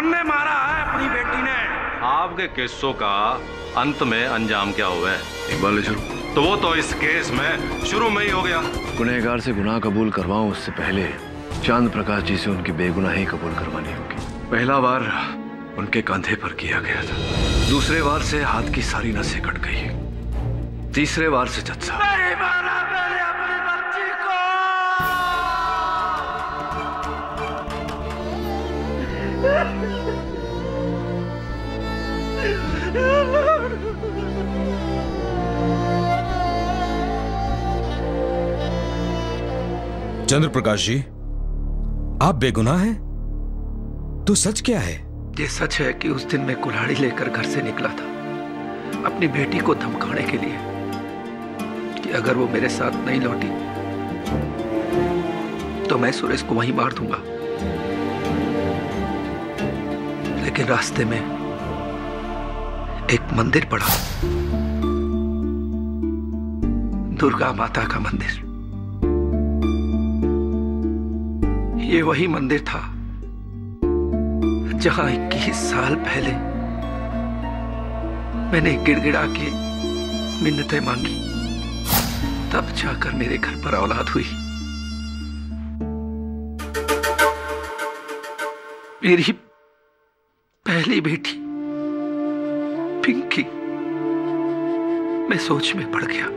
मन ने मारा है अपनी बेटी ने। आपके किस्सों का अंत में अंजाम क्या हुआ है? इकबाल शुरू तो वो तो इस केस में शुरू में ही हो गया। गुनहगार से गुनाह कबूल करवाऊं उससे पहले चांद प्रकाश जी से उनकी बेगुनाही कबूल करवानी होगी। पहला वार उनके कंधे पर किया गया था, दूसरे वार से हाथ की सारी नसें कट गई, तीसरे वार से जत्सा। नहीं मारा मैंने अपनी बच्ची को। चंद्र प्रकाश जी, आप बेगुनाह हैं? तो सच क्या है? ये सच है कि उस दिन मैं कुल्हाड़ी लेकर घर से निकला था अपनी बेटी को धमकाने के लिए कि अगर वो मेरे साथ नहीं लौटी तो मैं सुरेश को वहीं मार दूंगा। लेकिन रास्ते में एक मंदिर पड़ा, दुर्गा माता का मंदिर। ये वही मंदिर था जहां 21 साल पहले मैंने गिड़गिड़ा के मिन्नतें मांगी, तब जाकर मेरे घर पर औलाद हुई। मेरी पहली बेटी पिंकी। मैं सोच में पड़ गया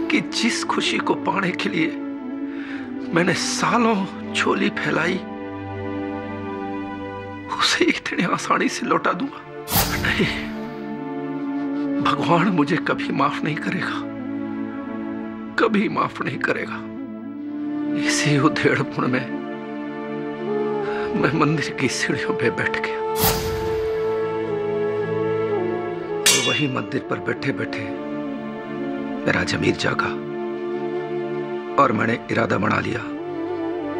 कि जिस खुशी को पाने के लिए मैंने सालों झोली फैलाई, उसे इतने आसानी से लौटा दूंगा? नहीं, भगवान मुझे कभी माफ नहीं करेगा, कभी माफ नहीं करेगा। इसी उधेड़पुण में मैं मंदिर की सीढ़ियों पे बैठ गया और वही मंदिर पर बैठे बैठे मेरा ज़मीर जागा और मैंने इरादा बना लिया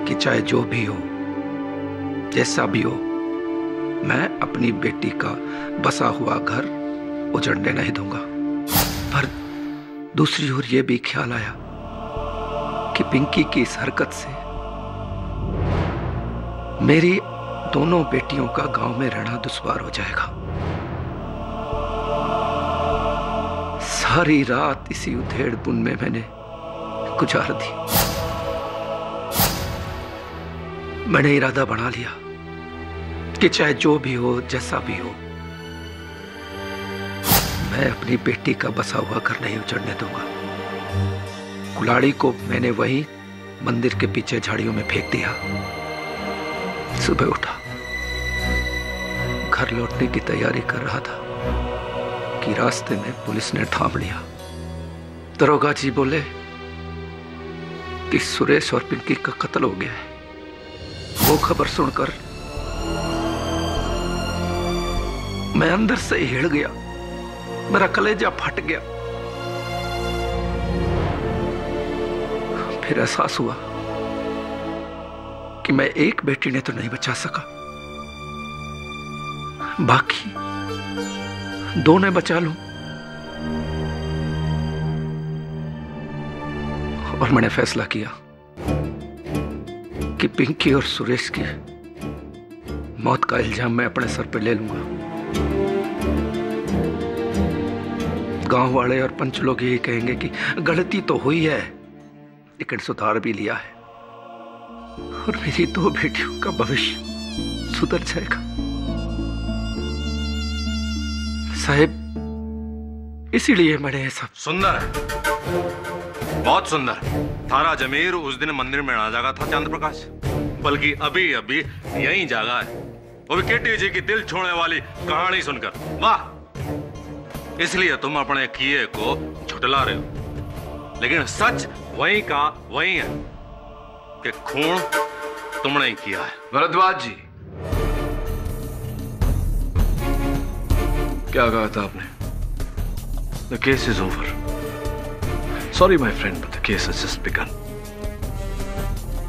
कि चाहे जो भी हो, जैसा भी हो, मैं अपनी बेटी का बसा हुआ घर उजड़ने नहीं दूंगा। पर दूसरी ओर यह भी ख्याल आया कि पिंकी की इस हरकत से मेरी दोनों बेटियों का गांव में रहना दुश्वार हो जाएगा। सारी रात इसी उधेड़पुन में मैंने गुजार दी। मैंने इरादा बना लिया कि चाहे जो भी हो, जैसा भी हो, मैं अपनी बेटी का बसा हुआ घर नहीं उजड़ने दूंगा। कुल्हाड़ी को मैंने वहीं मंदिर के पीछे झाड़ियों में फेंक दिया। सुबह उठा, घर लौटने की तैयारी कर रहा था कि रास्ते में पुलिस ने थाम लिया। दरोगा जी बोले कि सुरेश और पिंकी का कत्ल हो गया है। वो खबर सुनकर मैं अंदर से हिड़ गया, मेरा कलेजा फट गया। फिर एहसास हुआ कि मैं एक बेटी ने तो नहीं बचा सका, बाकी दो ने बचा लूं। और मैंने फैसला किया कि पिंकी और सुरेश की मौत का इल्जाम मैं अपने सर पे ले लूंगा। गांव वाले और पंच लोग यही कहेंगे कि गलती तो हुई है, लेकिन सुधार भी लिया है और मेरी दो बेटियों का भविष्य सुधर जाएगा। साहब, इसीलिए मैंने ऐसा। सुंदर है, बहुत सुंदर। थारा जमीर उस दिन मंदिर में ना जागा था चंद्र प्रकाश, बल्कि अभी अभी यहीं जागा है, वो भी केटी जी की दिल छूने वाली कहानी सुनकर। वाह! इसलिए तुम अपने किए को झुटला रहे हो, लेकिन सच वहीं का वहीं है कि खून तुमने ही किया है। भरद्वाज जी, क्या कहा था आपने? The case is over. Sorry my friend, but the case has just begun.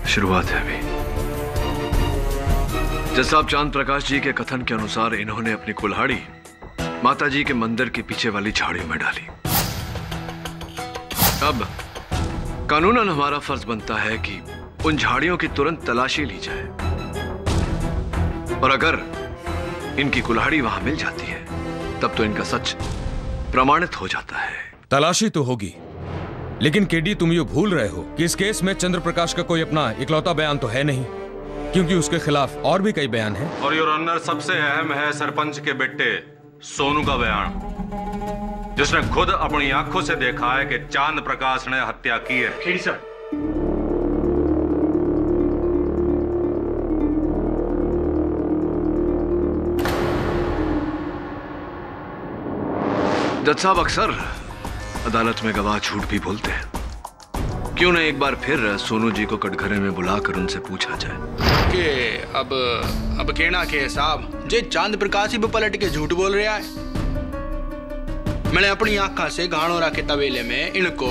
शुरुआत है अभी। जैसा चांद प्रकाश जी के कथन के अनुसार इन्होंने अपनी कुल्हाड़ी माता जी के मंदिर के पीछे वाली झाड़ियों में डाली। अब कानूनन हमारा फर्ज बनता है कि उन झाड़ियों की तुरंत तलाशी ली जाए। और अगर इनकी कुल्हाड़ी वहां मिल जाती है तब तो इनका सच प्रमाणित हो जाता है। तलाशी तो होगी, लेकिन केडी तुम ये भूल रहे हो कि इस केस में चंद्र प्रकाश का कोई अपना इकलौता बयान तो है नहीं, क्योंकि उसके खिलाफ और भी कई बयान हैं। और योर ऑनर, सबसे अहम है सरपंच के बेटे सोनू का बयान, जिसने खुद अपनी आंखों से देखा है कि चांद प्रकाश ने हत्या की है। खेड़ी साहब, जज साहब, अक्सर अदालत में गवाह झूठ भी बोलते हैं। क्यों न एक बार फिर सोनू जी को कटघरे में बुलाकर उनसे पूछा जाए कि अब कहना के साहब जे चांद प्रकाश ही पलट के झूठ बोल रहा है। मैंने अपनी आंखों से घाणोरा के तबेले में इनको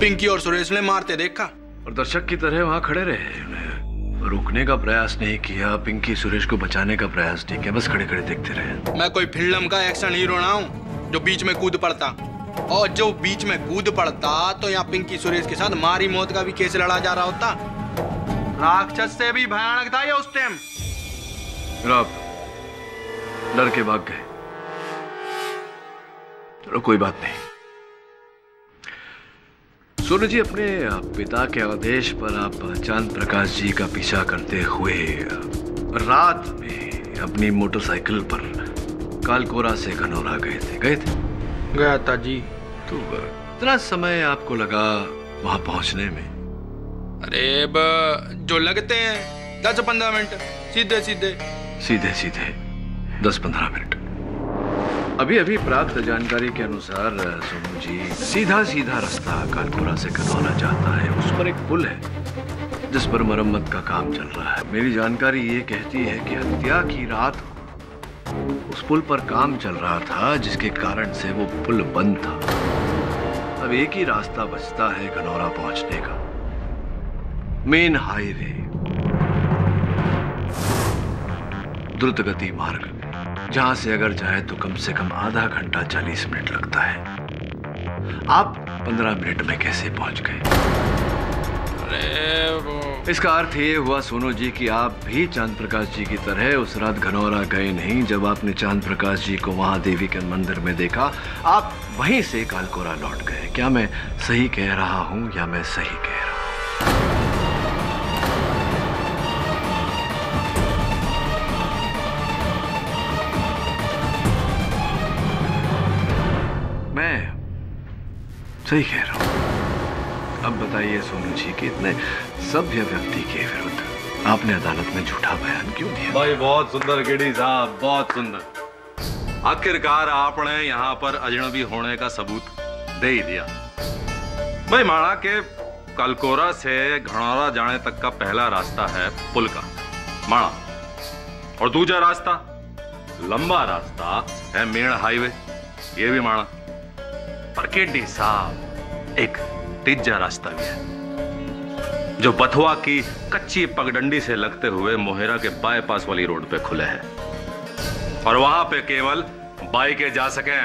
पिंकी और सुरेश ने मारते देखा, और दर्शक की तरह वहां खड़े रहे। उन्हें रोकने का प्रयास नहीं किया, पिंकी सुरेश को बचाने का प्रयास नहीं किया, बस खड़े खड़े देखते रहे। मैं कोई फिल्म का एक्शन हीरो ना हूँ जो बीच में कूद पड़ता, और जो बीच में कूद पड़ता तो यहाँ पिंकी सुरेश के साथ मारी मौत का भी केस लड़ा जा रहा होता। राक्षस से भी भयानक था ये उस टाइम। आप डर के भाग गए, चलो कोई बात नहीं। सोनू जी, अपने पिता के आदेश पर आप चांद प्रकाश जी का पीछा करते हुए रात में अपनी मोटरसाइकिल पर कालकोरा से घनौरा गए थे? गया था जी। तो इतना समय आपको लगा वहां पहुंचने में? अरे जो लगते हैं 10-15 मिनट, सीधे 10-15 मिनट। अभी प्राप्त जानकारी के अनुसार सोनू जी सीधा रास्ता कालकोरा से घनौरा जाता है। उस पर एक पुल है जिस पर मरम्मत का काम चल रहा है। मेरी जानकारी ये कहती है कि हत्या की रात उस पुल पर काम चल रहा था, जिसके कारण से वो पुल बंद था। अब एक ही रास्ता बचता है घनौरा पहुंचने का, मेन हाईवे, द्रुत गति मार्ग, जहां से अगर जाए तो कम से कम आधा घंटा 40 मिनट लगता है। आप 15 मिनट में कैसे पहुंच गए? इसका अर्थ ये हुआ सोनू जी कि आप भी चांद प्रकाश जी की तरह उस रात घनौरा गए नहीं। जब आपने चांद प्रकाश जी को वहां देवी के मंदिर में देखा, आप वहीं से कालकोरा लौट गए। क्या मैं सही कह रहा हूं या मैं सही कह रहा हूं? मैं सही कह रहा हूं। अब बताइए सोनू जी कि इतने सभ्य व्यक्ति के विरुद्ध आपने अदालत में झूठा बयान क्यों दिया? भाई बहुत सुंदर केडी साहब, बहुत सुंदर। आखिरकार आपने यहाँ पर अजनबी होने का सबूत दे ही दिया। भाई माना के कालकोरा से घनौरा जाने तक का पहला रास्ता है पुल का माना, और दूसरा रास्ता लंबा रास्ता है मेन हाईवे, ये भी माना। पर केडी साहब एक तीजा रास्ता भी है जो बथुआ की कच्ची पगडंडी से लगते हुए मोहेरा के बाईपास वाली रोड पे खुले है, और वहां पे केवल बाइकें जा सकें।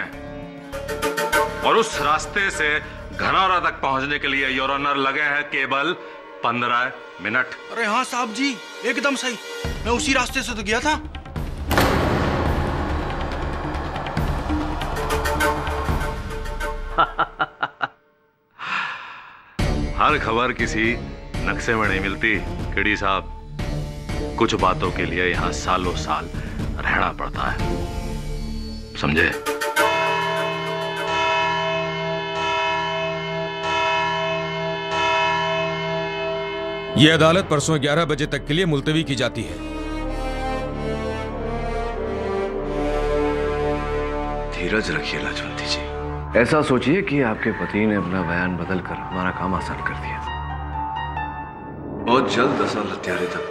और उस रास्ते से घनौरा तक पहुंचने के लिए योर ऑनर लगे हैं केवल 15 मिनट। अरे हाँ साहब जी, एकदम सही, मैं उसी रास्ते से तो गया था। हर खबर किसी नक्शे में नहीं मिलती केडी साहब। कुछ बातों के लिए यहां सालों साल रहना पड़ता है, समझे? यह अदालत परसों 11 बजे तक के लिए मुलतवी की जाती है। धीरज रखिए लाजवंती जी। ऐसा सोचिए कि आपके पति ने अपना बयान बदलकर हमारा काम आसान कर दिया। बहुत जल्द असल हत्यारे तक।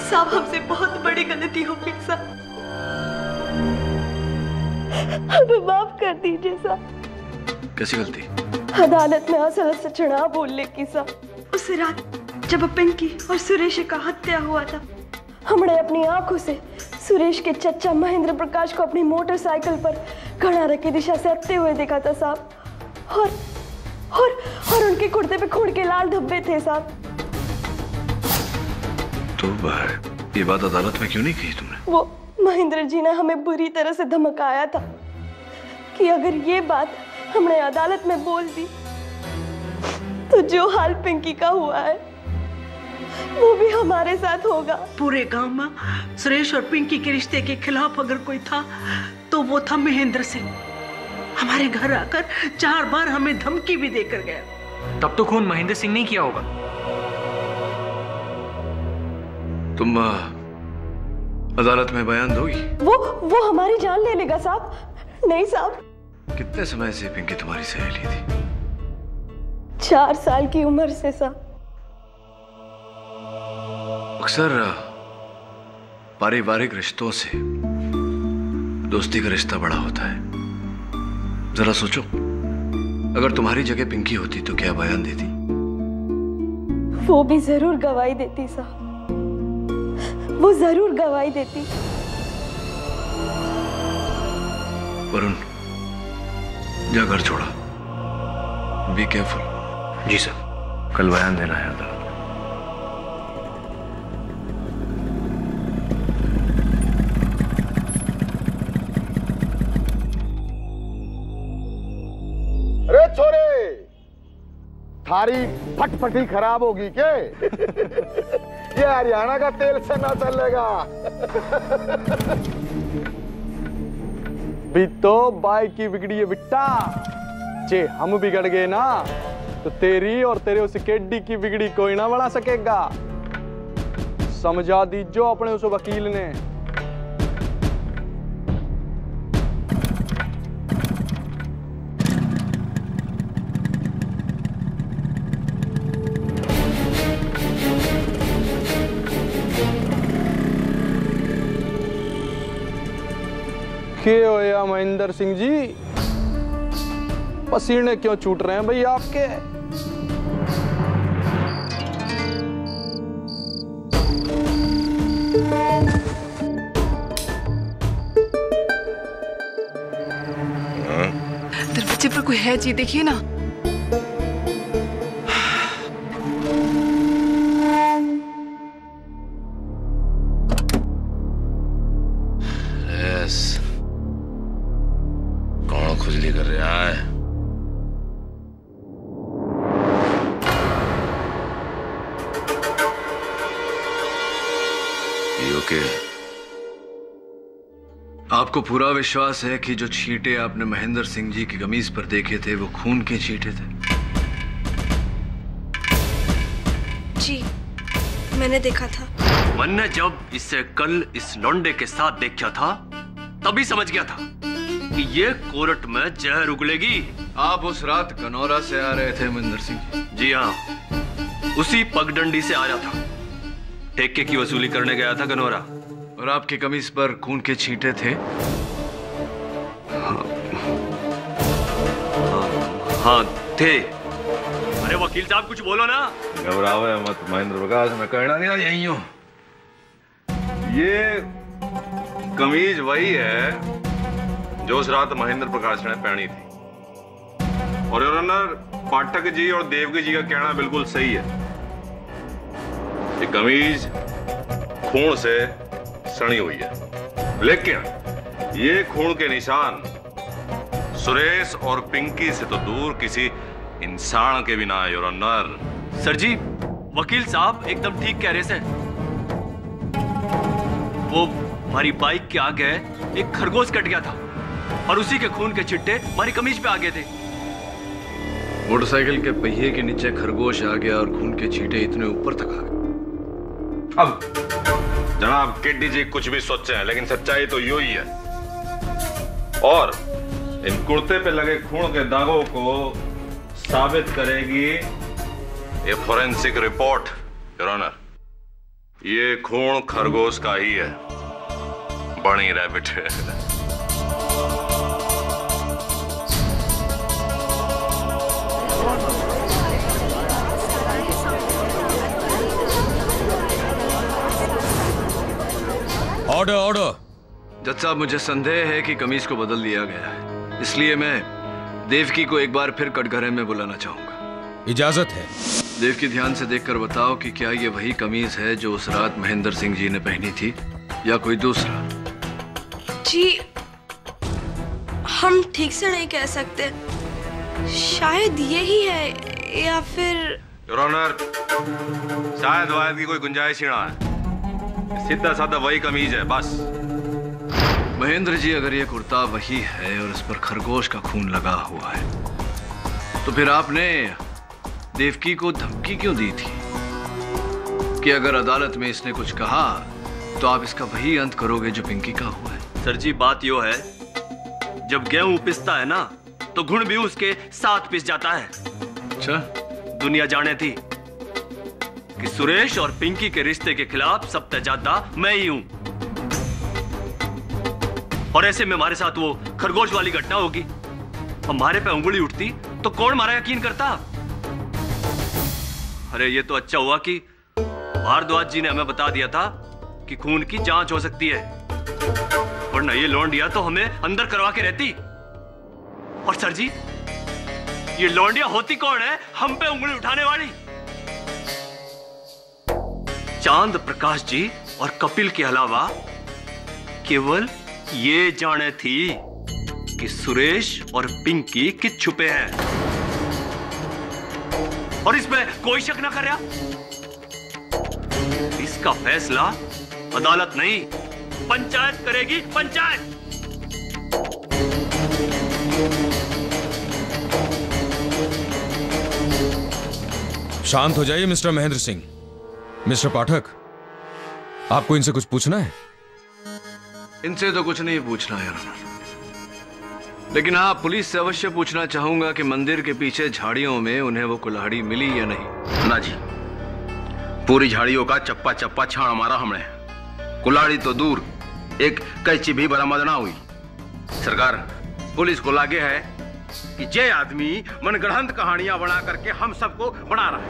साहब हमसे बहुत बड़ी गलती हो गई साहब, हमें माफ कर दीजिए साहब। कैसी गलती? अदालत में असल सच ना बोलने की साहब। उस रात जब पिंकी और सुरेश का हत्या हुआ था, हमने अपनी आंखों से सुरेश के चचा महेंद्र प्रकाश को अपनी मोटरसाइकिल पर घनौरा की दिशा से आते हुए देखा था साहब। और उनके कुर्ते पे खून के लाल धब्बे थे साहब। तो ये बात अदालत में क्यों नहीं कही तुमने? वो महेंद्र जी ने हमें बुरी तरह से धमकाया था कि अगर ये बात हमने अदालत में बोल दी तो जो हाल पिंकी का हुआ है वो भी हमारे साथ होगा। पूरे गांव में सुरेश और पिंकी के रिश्ते के खिलाफ अगर कोई था तो वो था महेंद्र सिंह। हमारे घर आकर 4 बार हमें धमकी भी देकर गया। तब तो खून महेंद्र सिंह ने किया होगा। तुम अदालत में बयान दोगी? वो हमारी जान ले लेगा साहब। नहीं साहब। कितने समय से पिंकी तुम्हारी सहेली थी? 4 साल की उम्र से साहब। अक्सर पारिवारिक रिश्तों से दोस्ती का रिश्ता बड़ा होता है। जरा सोचो, अगर तुम्हारी जगह पिंकी होती तो क्या बयान देती? वो भी जरूर गवाही देती साहब, वो जरूर गवाही देती। वरुण, जा घर छोड़ा। Be careful. जी सर। कल बयान देना है अदालत। अरे छोरे, थारी फटफटी खराब होगी के? ये हरियाणा का तेल से ना चलेगा। भी तो बाइक की बिगड़ी है बिट्टा। जे हम बिगड़ गए ना तो तेरी और तेरे उस केडी की बिगड़ी कोई ना बना सकेगा। समझा दीजो अपने उस वकील ने। क्या होया महेंद्र सिंह जी? पसीने क्यों छूट रहे हैं भाई आपके? दरवाजे पर कोई है जी, देखिए ना। कौन खुजली कर रहा है? ओके। आपको पूरा विश्वास है कि जो छींटे आपने महेंद्र सिंह जी की कमीज पर देखे थे वो खून के छींटे थे? जी, मैंने देखा था। मैंने जब इसे कल इस लौंडे के साथ देखा था तभी समझ गया था कि ये कोर्ट में जहर उगलेगी। आप उस रात कनौरा से आ रहे थे महेंद्र सिंह जी? जी हाँ, उसी पगडंडी से आ रहा था। ठेके की वसूली करने गया था कनौरा। और आपकी कमीज पर खून के छींटे थे? हाँ थे। अरे वकील साहब कुछ बोलो ना। घबरावे मत महेंद्र प्रकाश, मैं कहना नहीं यही हूं। ये कमीज वही है जो उस रात महेंद्र प्रकाश ने पहनी थी। और योर ऑनर, पाठक जी और देवकी जी का कहना बिल्कुल सही है। ये कमीज खून से सनी हुई है, लेकिन ये खून के निशान सुरेश और पिंकी से तो दूर किसी इंसान के भी ना है योर ऑनर। सर जी, वकील साहब एकदम ठीक कह रहे थे। वो हमारी बाइक के आगे एक खरगोश कट गया था और उसी के खून के छिट्टे हमारी कमीज पे आ गए थे। मोटरसाइकिल के पहिए के नीचे खरगोश आ गया और खून के छींटे इतने ऊपर तक आ गए। अब जनाब केडी जी कुछ भी सोचे हैं, लेकिन सच्चाई तो यू ही है। और इन कुर्ते पे लगे खून के दागों को साबित करेगी ये फोरेंसिक रिपोर्ट योर ऑनर। ये खून खरगोश का ही है, बनी रैबिट है। Order order. जज साहब, मुझे संदेह है कि कमीज को बदल दिया गया है, इसलिए मैं देवकी को एक बार फिर कटघरे में बुलाना चाहूंगा। इजाजत है। देवकी, ध्यान से देखकर बताओ कि क्या ये वही कमीज है जो उस रात महेंद्र सिंह जी ने पहनी थी या कोई दूसरा? जी हम ठीक से नहीं कह सकते, शायद ये ही है या फिर। योर ऑनर, शायद वायद की कोई गुंजाइश ही ना है, सीधा साधा वही कमीज है बस। महेंद्र जी, अगर ये कुर्ता वही है और इस पर खरगोश का खून लगा हुआ है तो फिर आपने देवकी को धमकी क्यों दी थी कि अगर अदालत में इसने कुछ कहा तो आप इसका वही अंत करोगे जो पिंकी का हुआ है? सर जी, बात यो है, जब गेहूं पिसता है ना तो घुन भी उसके साथ पिस जाता है। अच्छा, दुनिया जाने थी कि सुरेश और पिंकी के रिश्ते के खिलाफ सबसे ज्यादा मैं ही हूं, और ऐसे में हमारे साथ वो खरगोश वाली घटना होगी, हमारे पे उंगली उठती तो कौन हमारा यकीन करता? अरे ये तो अच्छा हुआ कि भारद्वाज जी ने हमें बता दिया था कि खून की जांच हो सकती है, वरना ये लौंडिया तो हमें अंदर करवा के रहती। और सर जी, ये लौंडिया होती कौन है हम पे उंगली उठाने वाली? चांद प्रकाश जी और कपिल के अलावा केवल ये जाने थी कि सुरेश और पिंकी किस छुपे हैं, और इसमें कोई शक ना करे। इसका फैसला अदालत नहीं, पंचायत करेगी, पंचायत। शांत हो जाइए मिस्टर महेंद्र सिंह। मिस्टर पाठक, आपको इनसे कुछ पूछना है? इनसे तो कुछ नहीं पूछना है, लेकिन हाँ, पुलिस से अवश्य पूछना चाहूंगा कि मंदिर के पीछे झाड़ियों में उन्हें वो कुल्हाड़ी मिली या नहीं। ना जी, पूरी झाड़ियों का चप्पा चप्पा छाण मारा हमने, कुल्हाड़ी तो दूर, एक कैंची भी बरामद ना हुई। सरकार, पुलिस को लागे है कि ये आदमी मनगढ़ंत कहानियां बना करके हम सबको बना रहा है।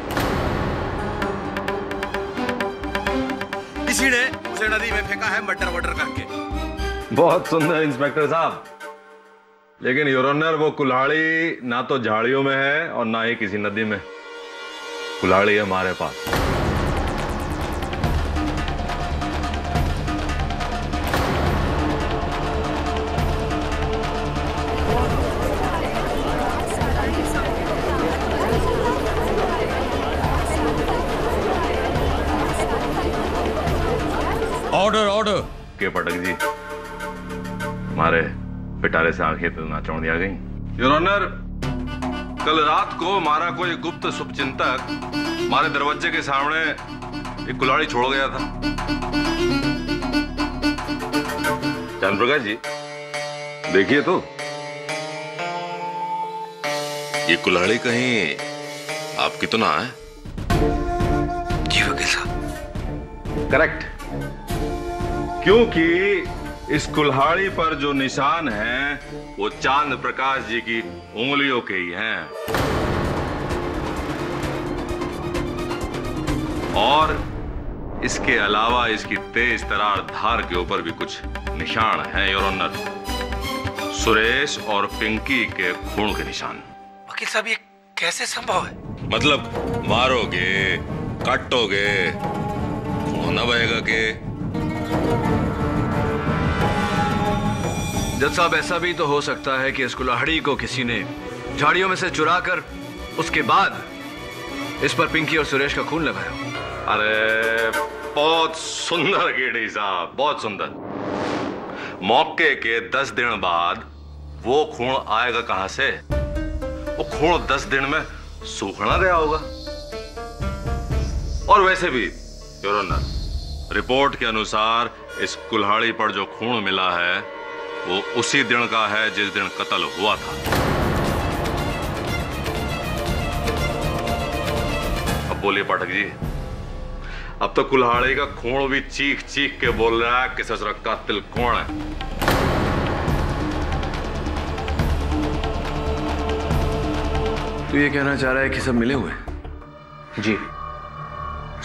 इसी ने उसे नदी में फेंका है मर्डर वर्डर करके। बहुत सुंदर इंस्पेक्टर साहब, लेकिन योर ऑनर, वो कुल्हाड़ी ना तो झाड़ियों में है और ना ही किसी नदी में। कुल्हाड़ी है हमारे पास। Order order. के पटक जी, हमारे पिटारे से आंखें तो ना चौंधी आ गई। योर ऑनर, कल रात को हमारा कोई गुप्त शुभचिंतक हमारे दरवाजे के सामने एक कुल्हाड़ी छोड़ गया था। चंद्र प्रकाश जी, देखिए तो, ये कुल्हाड़ी कहीं आपकी तो ना है? जी वकील साहब, करेक्ट, क्योंकि इस कुल्हाड़ी पर जो निशान हैं वो चांद प्रकाश जी की उंगलियों के ही हैं, और इसके अलावा इसकी तेज तरार धार के ऊपर भी कुछ निशान हैं योर ऑनर, सुरेश और पिंकी के खून के निशान। वकील साहब, ये कैसे संभव है? मतलब मारोगे, काटोगे, खून न बहेगा के? जज साहब, ऐसा भी तो हो सकता है कि इस कुल्हाड़ी को किसी ने झाड़ियों में से चुराकर उसके बाद इस पर पिंकी और सुरेश का खून लगाया। अरे बहुत सुंदर गेडी साहब, बहुत सुंदर। मौके के 10 दिन बाद वो खून आएगा कहां से? वो खून 10 दिन में सूखना गया होगा। और वैसे भी योर ऑनर, रिपोर्ट के अनुसार इस कुल्हाड़ी पर जो खून मिला है वो उसी दिन का है जिस दिन कत्ल हुआ था। अब बोलिए पाठक जी, अब तो कुल्हाड़ी का खून भी चीख चीख के बोल रहा है कि ससुर कातिल कौन है। तो ये कहना चाह रहा है कि सब मिले हुए? जी,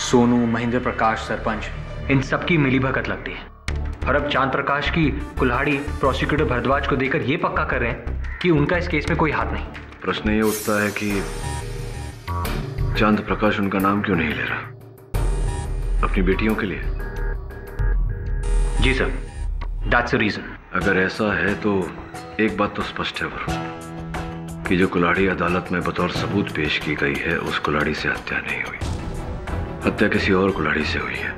सोनू, महेंद्र प्रकाश, सरपंच, इन सबकी मिलीभगत लगती है। और अब चांद प्रकाश की कुल्हाड़ी प्रोसिक्यूटर भारद्वाज को देकर यह पक्का कर रहे हैं कि उनका इस केस में कोई हाथ नहीं। प्रश्न ये उठता है कि चांद प्रकाश उनका नाम क्यों नहीं ले रहा? अपनी बेटियों के लिए? जी सर, दैट्स द रीजन। अगर ऐसा है तो एक बात तो स्पष्ट है वरुण, कि जो कुल्हाड़ी अदालत में बतौर सबूत पेश की गई है उस कुल्हाड़ी से हत्या नहीं हुई। हत्या किसी और कुल्हाड़ी से हुई है,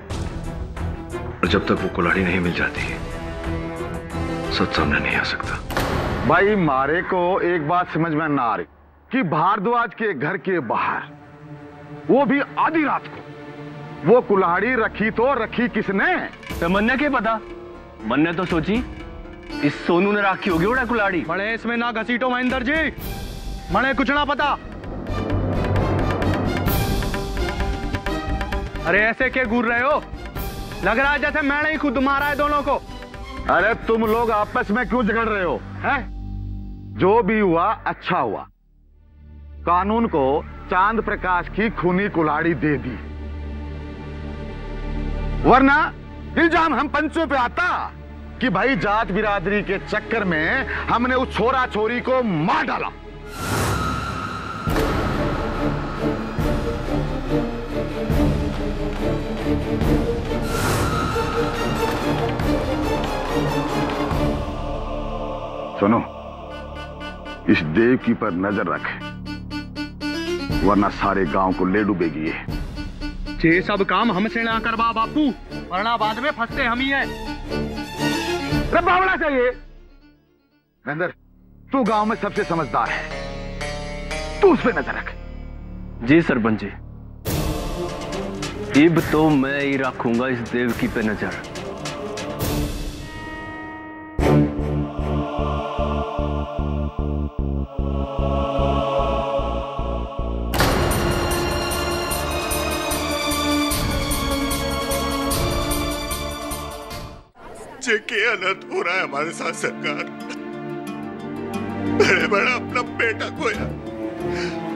और जब तक वो कुल्हाड़ी नहीं मिल जाती सच सामने नहीं आ सकता। भाई मारे को एक बात समझ में ना आ रही कि भारद्वाज के घर के बाहर, वो भी आधी रात को, वो कुल्हाड़ी रखी तो रखी किसने? तो मन्ने के पता? मन्ने तो सोची इस सोनू ने राखी होगी उड़ा कुल्हाड़ी। बड़े इसमें ना घसीटो महेंद्र जी, मने कुछ ना पता। अरे ऐसे क्या घूर रहे हो? लग रहा है जैसे मैंने ही खुद मारा है दोनों को। अरे तुम लोग आपस में क्यों झगड़ रहे हो? हैं? जो भी हुआ अच्छा हुआ। कानून को चांद प्रकाश की खूनी कुल्हाड़ी दे दी, वरना इल्जाम हम पंचों पे आता कि भाई जात बिरादरी के चक्कर में हमने उस छोरा छोरी को मार डाला। सुनो, इस देवकी पर नजर रख, वरना सारे गांव को ले डूबेगी ये। ये सब काम हमसे ना करवा बापू, वरना बाद में फंसते हम ही हैं। अरे बावड़ा चाहिए। महेंद्र, तू गांव में सबसे समझदार है, तू उस पे नजर रख। जी सरपंच जी, इब तो मैं ही रखूंगा इस देवकी पे नजर। के अनर्थ हो रहा है हमारे साथ सरकार। बड़े बड़ा अपना बेटा खोया,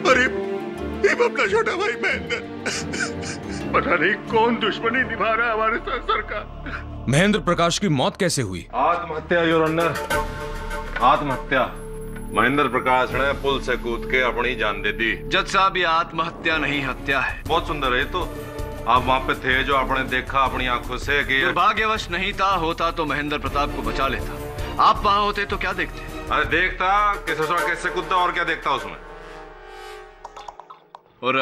और ये अपना छोटा भाई महेंद्र, पता नहीं कौन दुश्मनी निभा रहा है हमारे साथ सरकार। महेंद्र प्रकाश की मौत कैसे हुई? आत्महत्या योर ऑनर, आत्महत्या। महेंद्र प्रकाश ने पुल से कूद के अपनी जान दे दी। जज साहब, ये आत्महत्या नहीं हत्या है। बहुत सुंदर है। तो आप वहां पे थे, जो आपने देखा अपनी आंखों से कि दुर्भाग्यवश नहीं था, होता तो महेंद्र प्रताप को बचा लेता। आप वहां होते तो क्या देखते? अरे देखता कि ससुरा कैसे कूदता, और क्या देखता उसमें। और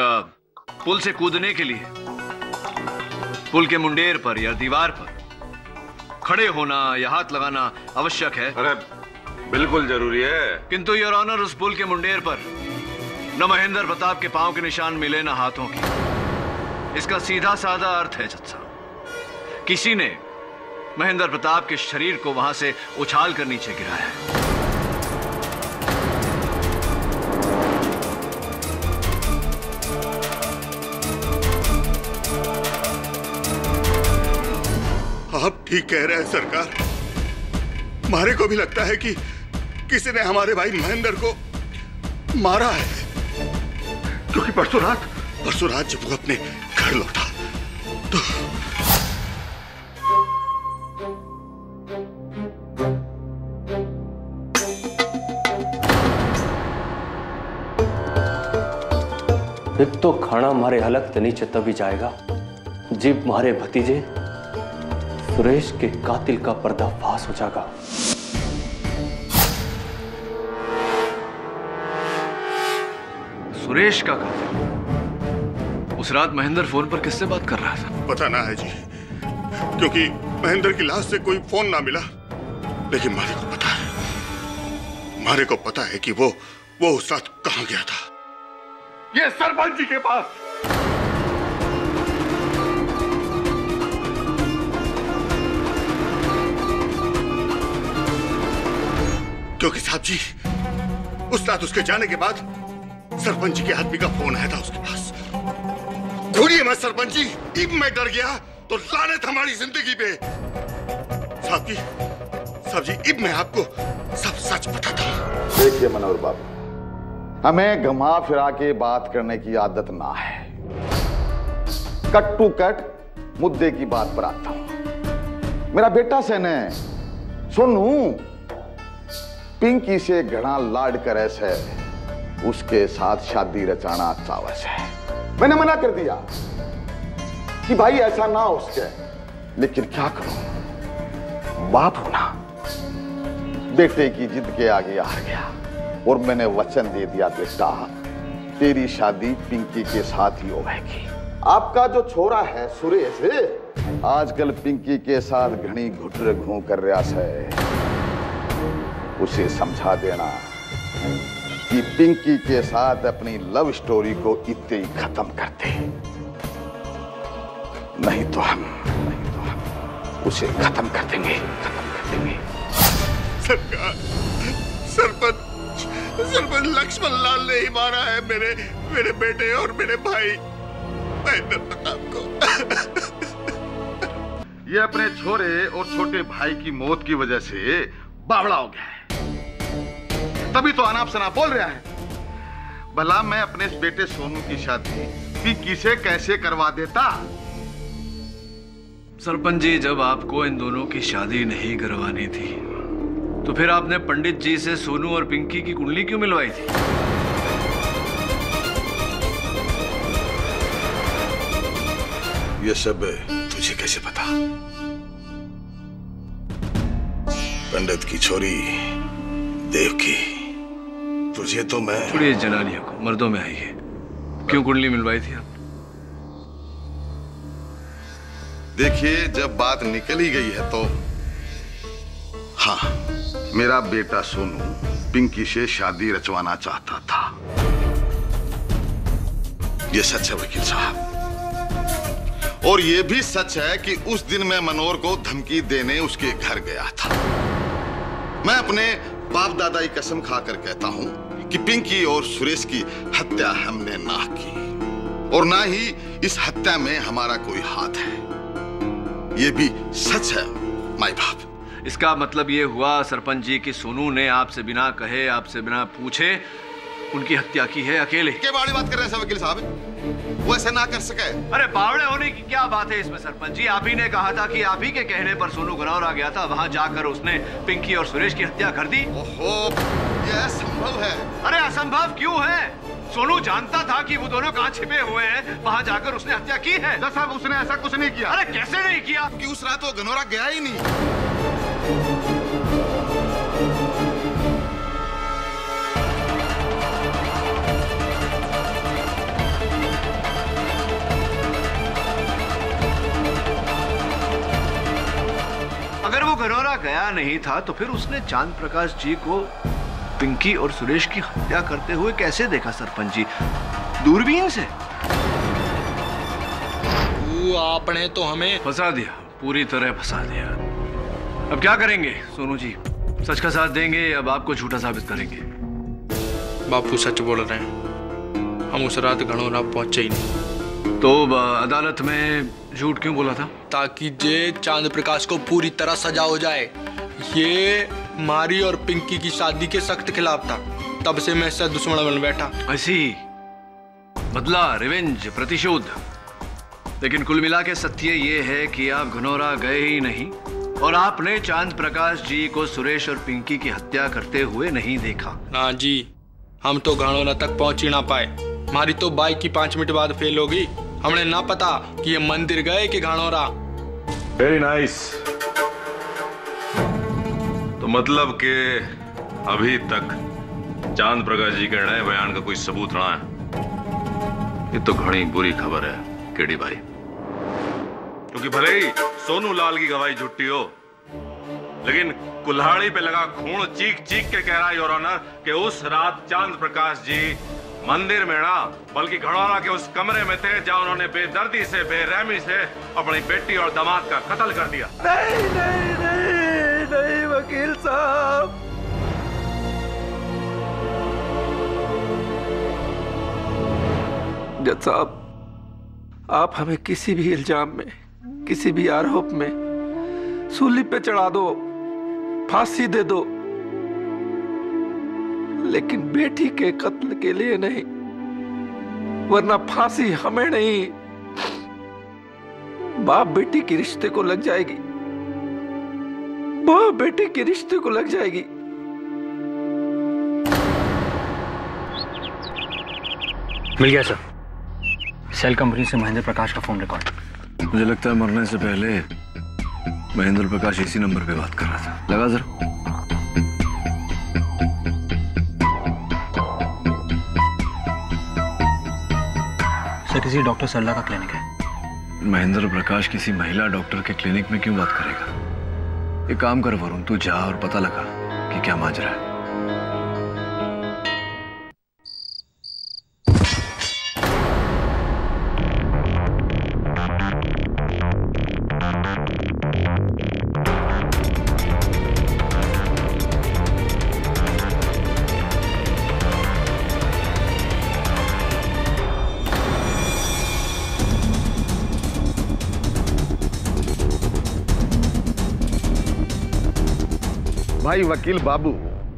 पुल से कूदने के लिए पुल के मुंडेर पर या दीवार पर खड़े होना या हाथ लगाना आवश्यक है। अरे बिल्कुल जरूरी है। किंतु योर ऑनर, उस पुल के मुंडेर पर न महेंद्र प्रताप के पांव के निशान मिले, न हाथों के। इसका सीधा साधा अर्थ है जज साहब, किसी ने महेंद्र प्रताप के शरीर को वहां से उछाल कर नीचे गिराया है। आप ठीक कह रहे हैं सरकार। मारे को भी लगता है कि किसी ने हमारे भाई महेंद्र को मारा है, क्योंकि परसों रात जब वो अपने घर लौटा तो एक तो खाना मारे हलक नीचे तभी जाएगा जब मारे भतीजे सुरेश के कातिल का पर्दाफाश हो जाएगा। सुरेश का कातिल? उस रात महेंद्र फोन पर किससे बात कर रहा था? पता ना है जी, क्योंकि महेंद्र की लाश से कोई फोन ना मिला। लेकिन मारे को पता है कि वो उस रात कहां गया था। ये सरपंच जी के पास। क्योंकि साहब जी, उस रात उसके जाने के बाद सरपंच जी के आदमी का फोन आया था उसके पास। घूरिए मैं सरपंच जी, इब मैं डर गया तो लानत हमारी जिंदगी पे। साहब जी, इब मैं आपको सब सच बताता हूं। देखिए मनोहर बाबू, हमें घुमा फिरा के बात करने की आदत ना है। कट टू कट मुद्दे की बात पर आता हूं। मेरा बेटा सेन है सोनू, पिंकी से घना लाड करे से उसके साथ शादी रचाना चावस है। मैंने मना कर दिया कि भाई ऐसा ना हो उसके, लेकिन क्या करूं, बाप हूं ना। बेटे की जिद के आगे हार गया और मैंने वचन दे दिया, बेटा तेरी शादी पिंकी के साथ ही होगी। आपका जो छोरा है सुरेश, आजकल पिंकी के साथ घनी घुटर घूं कर रहा है। उसे समझा देना कि पिंकी के साथ अपनी लव स्टोरी को इतने ही खत्म कर दे, नहीं तो हम उसे खत्म कर देंगे। सरकार, सरपंच लक्ष्मण लाल ने ही मारा है मेरे बेटे और मेरे भाई महेंद्र प्रताप को। ये अपने छोरे और छोटे भाई की मौत की वजह से बावड़ा हो गया है, तभी तो अनाप शनाप बोल रहा है। भला मैं अपने बेटे सोनू की शादी पिंकी से कैसे करवा देता? सरपंच जी, जब आपको इन दोनों की शादी नहीं करवानी थी तो फिर आपने पंडित जी से सोनू और पिंकी की कुंडली क्यों मिलवाई थी? ये सब तुझे कैसे पता? पंडित की छोरी देवकी, तुझे तो मैं। छोड़िए जनानियों को, मर्दों में आई है। क्यों कुंडली मिलवाई थी आप? देखिए, जब बात निकल ही गई है तो हाँ, मेरा बेटा सोनू पिंकी से शादी रचवाना चाहता था। ये सच है वकील साहब, और ये भी सच है कि उस दिन मैं मनोहर को धमकी देने उसके घर गया था। मैं अपने बाप दादा की कसम खाकर कहता हूं कि पिंकी और सुरेश की हत्या हमने ना की और ना ही इस हत्या में हमारा कोई हाथ है। ये भी सच है माई बाप। इसका मतलब ये हुआ सरपंच जी कि सोनू ने आपसे बिना कहे, आपसे बिना पूछे उनकी हत्या की है अकेले। क्या बड़ी बात कर रहे हैं वकील साहब? वो ऐसे ना कर सके। अरे बावड़े होने की क्या बात है इसमें सरपंच जी? आप ही ने कहा था कि आप ही के कहने पर सोनू गनौरा गया था, वहां जाकर उसने पिंकी और सुरेश की हत्या कर दी। ओहो, ये असंभव है। अरे असंभव क्यों है? सोनू जानता था कि वो दोनों कहां छिपे हुए हैं, वहां जाकर उसने हत्या की है। साहब, उसने ऐसा कुछ नहीं किया। अरे कैसे नहीं किया? कि उस रात वो गनौरा गया ही नहीं। अगर वो गनौरा गया नहीं था तो फिर उसने चांद प्रकाश जी को पिंकी और सुरेश की हत्या करते हुए कैसे देखा सरपंच जी? दूरबीन से? आपने तो हमें फंसा दिया, पूरी तरह फंसा दिया। अब क्या करेंगे सोनू जी? सच का साथ देंगे या बाप को झूठा साबित करेंगे? बापू सच बोल रहे हैं, हम उस रात गनौरा पहुंचे ही नहीं। तो अदालत में झूठ क्यों बोला था? ताकि जे चांद प्रकाश को पूरी तरह सजा हो जाए। ये मारी और पिंकी की शादी के सख्त खिलाफ था, तब से मैं इससे दुश्मन बन बैठा। ऐसी बदला, रिवेंज, प्रतिशोध। लेकिन कुल मिला के सत्य ये है कि आप घनौरा गए ही नहीं और आपने चांद प्रकाश जी को सुरेश और पिंकी की हत्या करते हुए नहीं देखा। ना जी, हम तो घनौरा तक पहुंच ही ना पाए। हमारी तो बाइक की 5 मिनट बाद फेल होगी। हमने ना पता कि ये मंदिर गए कि घनौरा। Very nice. तो मतलब के अभी तक चांद प्रकाश जी के नए बयान का कोई सबूत रहा है? ये तो घनी बुरी खबर है केडी भाई, क्योंकि भले ही सोनू लाल की गवाही झूठी हो, लेकिन कुल्हाड़ी पे लगा खून चीख चीख के कह रहा है योर ऑनर कि उस रात चांद प्रकाश जी मंदिर में ना बल्कि घनौरा के उस कमरे में थे जहां उन्होंने बेदर्दी से, बेरहमी से अपनी बेटी और दामाद का कत्ल कर दिया। नहीं नहीं नहीं नहीं वकील साहब, जज साहब, आप हमें किसी भी इल्जाम में, किसी भी आरोप में सूली पे चढ़ा दो, फांसी दे दो, लेकिन बेटी के कत्ल के लिए नहीं, वरना फांसी हमें नहीं, बाप बेटी के रिश्ते को लग जाएगी, बाप बेटी के रिश्ते को लग जाएगी। मिल गया सर। सेल कंपनी से महेंद्र प्रकाश का फोन रिकॉर्ड। मुझे लगता है मरने से पहले महेंद्र प्रकाश इसी नंबर पे बात कर रहा था। लगा जरा। सर किसी डॉक्टर सरला का क्लिनिक है। महेंद्र प्रकाश किसी महिला डॉक्टर के क्लिनिक में क्यों बात करेगा? एक काम कर वरुण, तू जा और पता लगा कि क्या माजरा है। भाई वकील बाबू,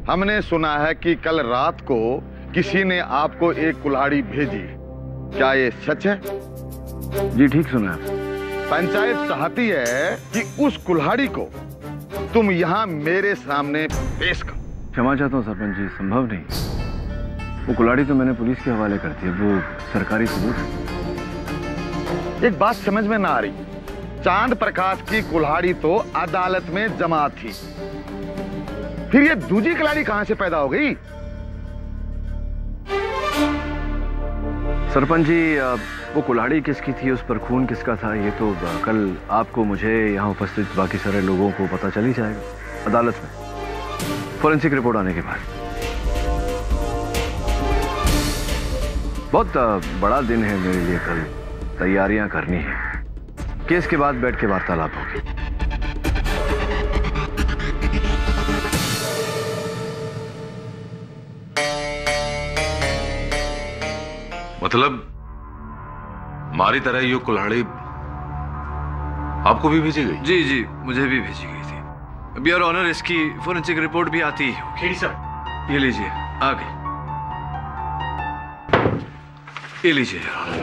हमने सुना है कि कल रात को किसी ने आपको एक कुल्हाड़ी भेजी, क्या ये सच है? जी ठीक सुना है। पंचायत चाहती है कि उस कुल्हाड़ी को तुम यहाँ मेरे सामने पेश करो। क्षमा चाहता हूँ सरपंच जी, संभव नहीं। वो कुल्हाड़ी तो मैंने पुलिस के हवाले कर दी है, वो सरकारी सबूत है। एक बात समझ में ना आ रही, चांद प्रकाश की कुल्हाड़ी तो अदालत में जमा थी, फिर ये दूजी कुल्हाड़ी कहां से पैदा हो गई? सरपंच जी, वो कुल्हाड़ी किसकी थी, उस पर खून किसका था, ये तो कल आपको, मुझे, यहाँ उपस्थित बाकी सारे लोगों को पता चल ही जाएगा अदालत में, फोरेंसिक रिपोर्ट आने के बाद। बहुत बड़ा दिन है मेरे लिए कल, तैयारियां करनी है। केस के बाद बैठ के वार्तालाप होगी। मतलब हमारी तरह ये कुल्हाड़ी आपको भी भेजी गई? जी जी, मुझे भी भेजी गई थी। अब योर ऑनर, इसकी फोरेंसिक रिपोर्ट भी आती है। खेड़ी सर, ये लीजिए, आ गई। ये लीजिए योर ऑनर।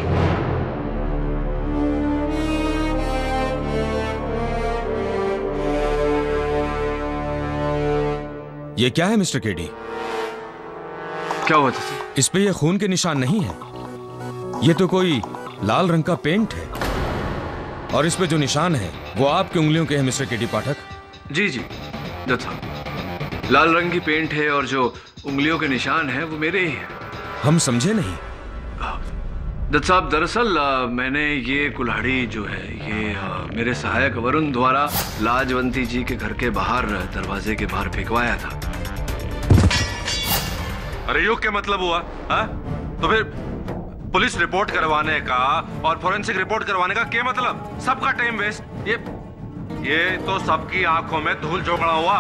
ये क्या है मिस्टर केडी? क्या हुआ था? इस पे ये खून के निशान नहीं है, ये तो कोई लाल रंग का पेंट है, और इस पे जो निशान है वो आपकी उंगलियों के हैं मिस्टर केडी पाठक। जी जी जज साहब, लाल रंग की पेंट है और जो उंगलियों के निशान है वो मेरे ही हैं। हम समझे नहीं। जज साहब, दरअसल मैंने ये कुल्हाड़ी जो है ये मेरे सहायक वरुण द्वारा लाजवंती जी के घर के बाहर, दरवाजे के बाहर फेंकवाया था। अरे यो क्या मतलब हुआ? हा? तो फिर पुलिस रिपोर्ट करवाने का और फोरेंसिक रिपोर्ट करवाने का क्या मतलब? सबका टाइम वेस्ट। ये तो सबकी आंखों में धूल झोंकना हुआ।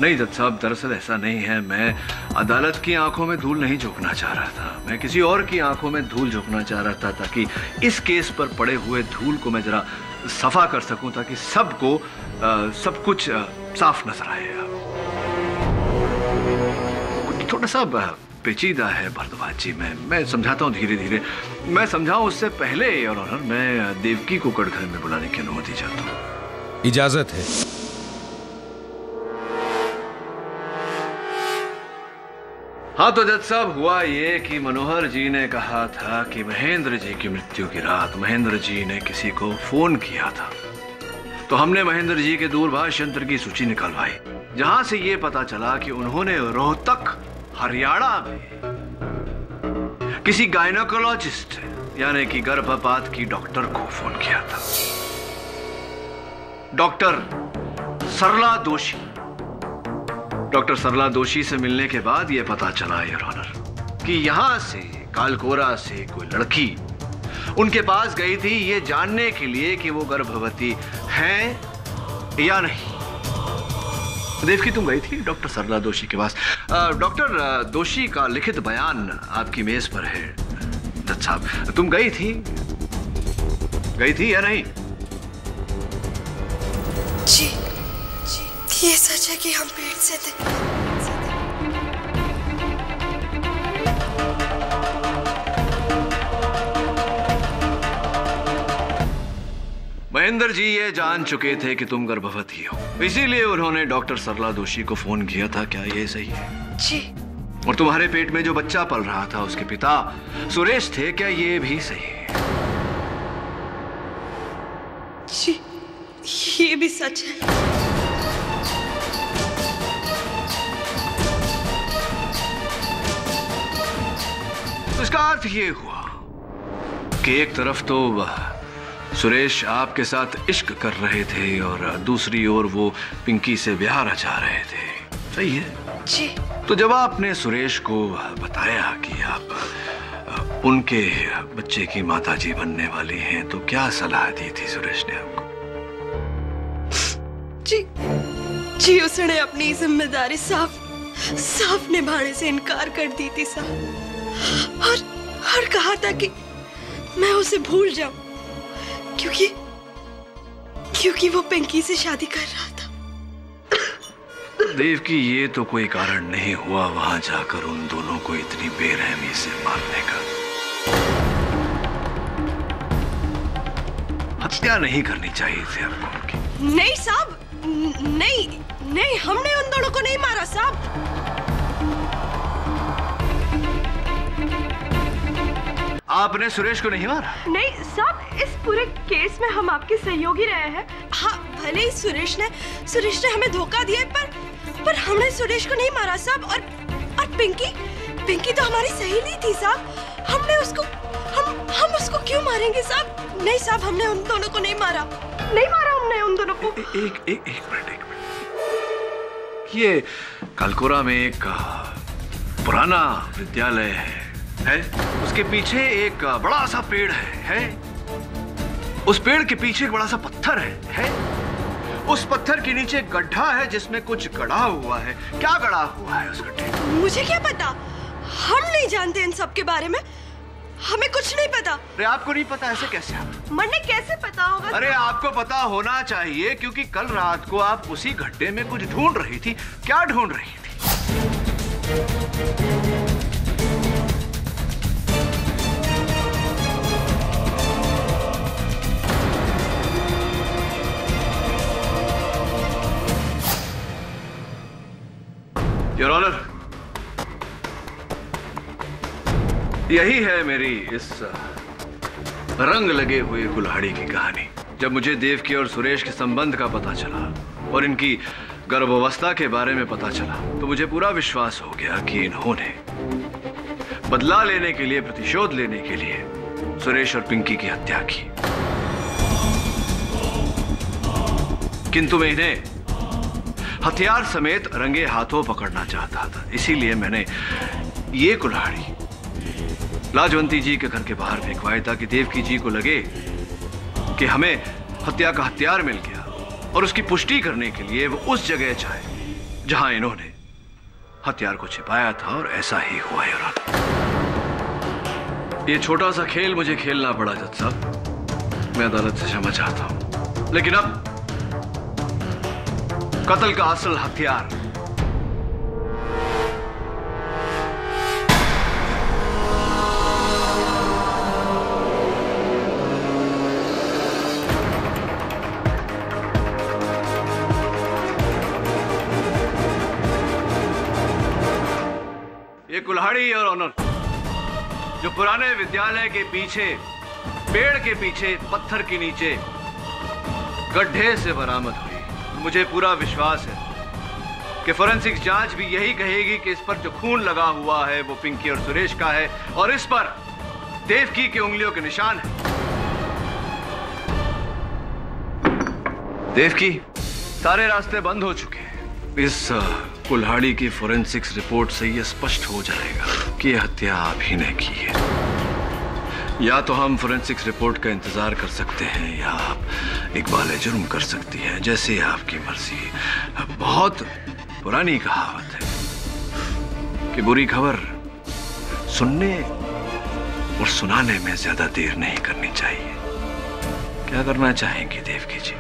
नहीं जज साहब, दरअसल ऐसा नहीं है। मैं अदालत की आंखों में धूल नहीं झोंकना चाह रहा था, मैं किसी और की आंखों में धूल झोंकना चाह रहा था, ताकि इस केस पर पड़े हुए धूल को मैं जरा सफा कर सकूं, ताकि सबको सब कुछ साफ नजर आए। थोड़ा सा पेचीदा है भरद्वाज जी, मैं समझाता हूँ धीरे धीरे। मैं समझाऊं उससे पहले योर ऑनर, मैं देवकी को कटघरे में बुलाने की अनुमति चाहता हूँ। इजाजत है। हाँ तो जज साहब, हुआ ये कि मनोहर जी ने कहा था कि महेंद्र जी की मृत्यु की रात महेंद्र जी ने किसी को फोन किया था, तो हमने महेंद्र जी के दूरभाष यंत्र की सूची निकलवाई, जहां से ये पता चला कि उन्होंने रोहतक हरियाणा में किसी गायनोकोलॉजिस्ट यानी कि गर्भपात की डॉक्टर को फोन किया था, डॉक्टर सरला दोषी। डॉक्टर सरला दोषी से मिलने के बाद यह पता चला योर ऑनर कि यहां से कालकोरा से कोई लड़की उनके पास गई थी ये जानने के लिए कि वो गर्भवती हैं या नहीं। देवकी, तुम गई थी डॉक्टर सरला दोषी के पास। डॉक्टर दोषी का लिखित बयान आपकी मेज पर है जज साहब, तुम गई थी या नहीं? जी, ये सच है कि हम पेट से थे। महेंद्र जी ये जान चुके थे कि तुम गर्भवती हो, इसीलिए उन्होंने डॉक्टर सरला दोषी को फोन किया था, क्या ये सही है? जी, और तुम्हारे पेट में जो बच्चा पल रहा था उसके पिता सुरेश थे, क्या ये भी सही है? जी, ये भी सच है। तो इसका अर्थ ये हुआ कि एक तरफ तो सुरेश आपके साथ इश्क कर रहे थे और दूसरी ओर वो पिंकी से ब्याह रचा रहे थे, सही है जी। तो जब आपने सुरेश को बताया कि आप उनके बच्चे की माताजी बनने वाली हैं, तो क्या सलाह दी थी सुरेश ने आपको? जी उसने अपनी जिम्मेदारी साफ निभाने से इनकार कर दी थी साहब, और कहा था कि मैं उसे भूल जाऊं क्योंकि वो पिंकी से शादी कर रहा था। देव की ये तो कोई कारण नहीं हुआ वहां जाकर उन दोनों को इतनी बेरहमी से मारने का। हत्या नहीं करनी चाहिए थी आपको उनकी। नहीं साहब, नहीं हमने उन दोनों को नहीं मारा साहब। आपने सुरेश को नहीं मारा? नहीं साहब, इस पूरे केस में हम आपके सहयोगी रहे हैं। हाँ, भले ही सुरेश ने हमें धोखा दिया, पर हमने सुरेश को नहीं मारा साहब। और पिंकी तो हमारी सहेली थी साहब। हमने उसको हम उसको क्यों मारेंगे साहब? नहीं साहब, हमने उन दोनों को नहीं मारा हमने उन दोनों को। एक मिनट। ये कालकोरा में एक पुराना विद्यालय है, उसके पीछे एक बड़ा सा पेड़ है, उस पेड़ के पीछे एक बड़ा सा पत्थर है, उस पत्थर के नीचे एक गड्ढा है जिसमें कुछ गड़ा हुआ है। क्या गड़ा हुआ है उस गड्ढे में? मुझे क्या पता, हम नहीं जानते इन सब के बारे में, हमें कुछ नहीं पता। अरे आपको नहीं पता, ऐसे कैसे? मन्ने कैसे पता होगा? अरे आपको पता होना चाहिए, क्योंकि कल रात को आप उसी गड्ढे में कुछ ढूंढ रही थी। क्या ढूंढ रही थी? योर ऑनर, यही है मेरी इस रंग लगे हुए कुल्हाड़ी की कहानी। जब मुझे देवकी और सुरेश के संबंध का पता चला और इनकी गर्भावस्था के बारे में पता चला, तो मुझे पूरा विश्वास हो गया कि इन्होंने बदला लेने के लिए, प्रतिशोध लेने के लिए सुरेश और पिंकी की हत्या की। किंतु मैं इन्हें हथियार समेत रंगे हाथों पकड़ना चाहता था, इसीलिए मैंने ये कुल्हाड़ी लाजवंती जी के घर के बाहर फेंकवाई, ताकि देवकी जी को लगे कि हमें हत्या का हथियार मिल गया, और उसकी पुष्टि करने के लिए वो उस जगह जाए जहां इन्होंने हथियार को छिपाया था, और ऐसा ही हुआ यार। ये छोटा सा खेल मुझे खेलना पड़ा जज साहब, मैं अदालत से क्षमा चाहता हूं, लेकिन अब कत्ल का असल हथियार ये कुल्हाड़ी और ऑनर जो पुराने विद्यालय के पीछे, पेड़ के पीछे, पत्थर के नीचे गड्ढे से बरामद हुई। मुझे पूरा विश्वास है कि फोरेंसिक्स जांच भी यही कहेगी कि इस पर जो खून लगा हुआ है वो पिंकी और सुरेश का है, और इस पर देवकी की उंगलियों के निशान है। देवकी, सारे रास्ते बंद हो चुके हैं। इस कुल्हाड़ी की फोरेंसिक्स रिपोर्ट से यह स्पष्ट हो जाएगा कि यह हत्या आप ही ने की है। या तो हम फोरेंसिक्स रिपोर्ट का इंतजार कर सकते हैं, या आप इकबाल जुर्म कर सकती हैं, जैसे आपकी मर्जी। बहुत पुरानी कहावत है कि बुरी खबर सुनने और सुनाने में ज्यादा देर नहीं करनी चाहिए। क्या करना चाहेंगी देवकी जी?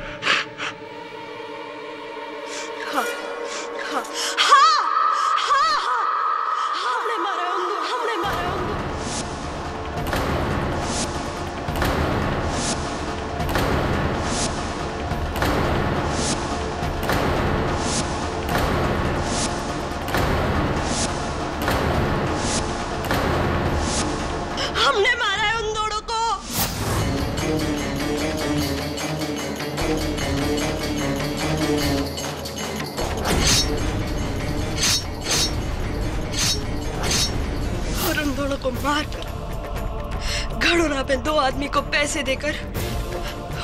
को मारकर घड़ोना पे 2 आदमी को पैसे देकर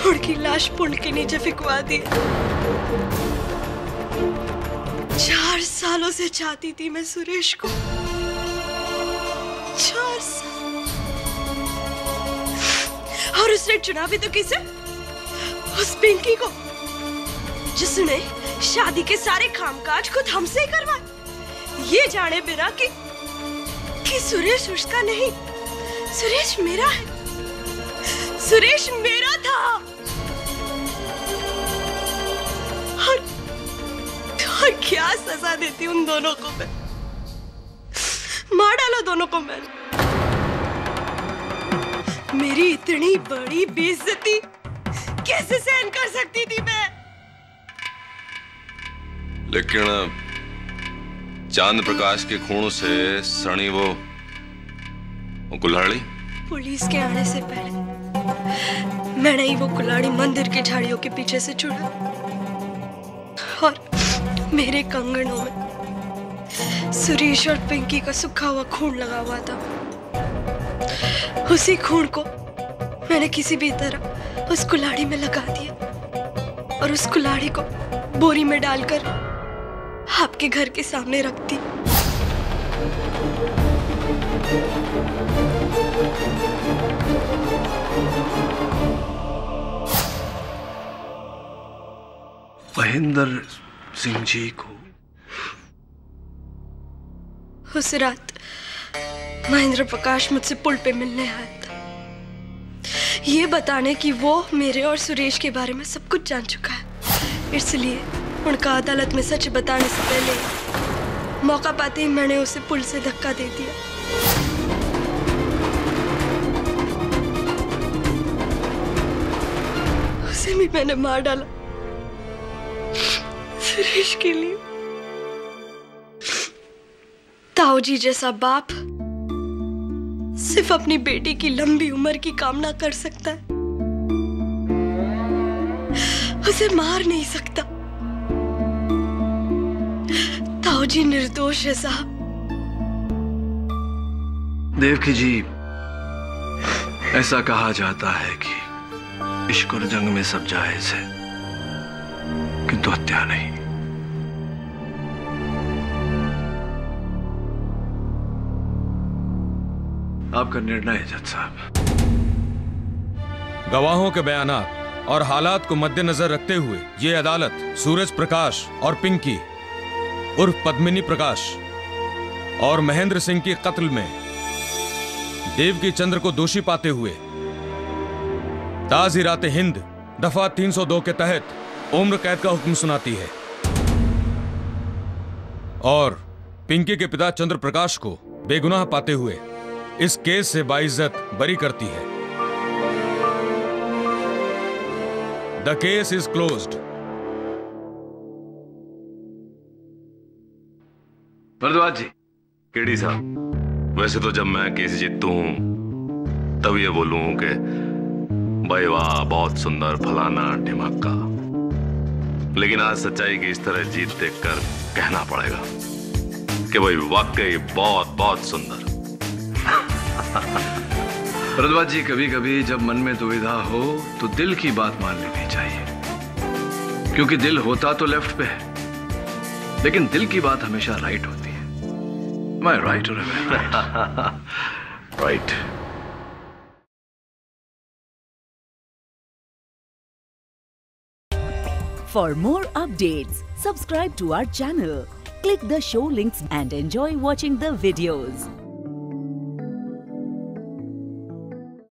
उनकी लाश पुंड के नीचे फिकवा दी। 4 सालों से चाहती थी मैं सुरेश को, 4 साल। और उसने चुना भी तो किसे? उस पिंकी को, जिसने शादी के सारे कामकाज खुद हमसे ही करवाए, ये जाने बिना कि सुरेश उसका नहीं, सुरेश मेरा है, सुरेश मेरा था। और क्या सजा देती उन दोनों को मैं? मार डालो दोनों को मैंने। मेरी इतनी बड़ी बेइज्जती कैसे सहन कर सकती थी मैं? लेकिन चांद प्रकाश के खून से सनी वो कुल्हाड़ी। पुलिस के आने से पहले मैंने ही वो कुल्हाड़ी मंदिर की झाड़ियों के पीछे से छुड़ा और मेरे कंगनों में सुरेश और पिंकी का सूखा हुआ खून लगा हुआ था। उसी खून को मैंने किसी भी तरह उस कुल्हाड़ी में लगा दिया और उस कुल्हाड़ी को बोरी में डालकर आपके घर के सामने रख दी। महेंद्र सिंह जी को उस रात महेंद्र प्रकाश मुझसे पुल पे मिलने आया था, ये बताने कि वो मेरे और सुरेश के बारे में सब कुछ जान चुका है। इसलिए उनका अदालत में सच बताने से पहले मौका पाते ही मैंने उसे पुल से धक्का दे दिया। उसे भी मैंने मार डाला सुरेश के लिए। ताऊ जी जैसा बाप सिर्फ अपनी बेटी की लंबी उम्र की कामना कर सकता है, उसे मार नहीं सकता। ताऊ जी निर्दोष है साहब। देवकी जी, ऐसा कहा जाता है कि इश्क और जंग में सब जायज है, किंतु हत्या नहीं। आपका निर्णय है जज साहब। गवाहों के बयानात और हालात को मद्देनजर रखते हुए ये अदालत सूरज प्रकाश और पिंकी उर्फ पद्मिनी प्रकाश और महेंद्र सिंह के कत्ल में देवकी चंद्र को दोषी पाते हुए ताज़ीरात हिंद दफा 302 के तहत उम्र कैद का हुक्म सुनाती है और पिंकी के पिता चंद्र प्रकाश को बेगुनाह पाते हुए इस केस से बाइज्जत बरी करती है। The case is closed. Bhardwaj ji. KD साहब, वैसे तो जब मैं केस जीतू हूं तब ये बोलूं कि भाई वाह बहुत सुंदर फलाना ढिमाका, लेकिन आज सच्चाई की इस तरह जीत देखकर कहना पड़ेगा कि भाई वाकई बहुत बहुत सुंदर। भरद्वाज जी, कभी कभी जब मन में दुविधा हो तो दिल की बात मान लेनी चाहिए, क्योंकि दिल होता तो लेफ्ट पे है, लेकिन दिल की बात हमेशा राइट होती है। Am I right or am I right? Right. For more updates, subscribe to our channel, click the show links and enjoy watching the videos.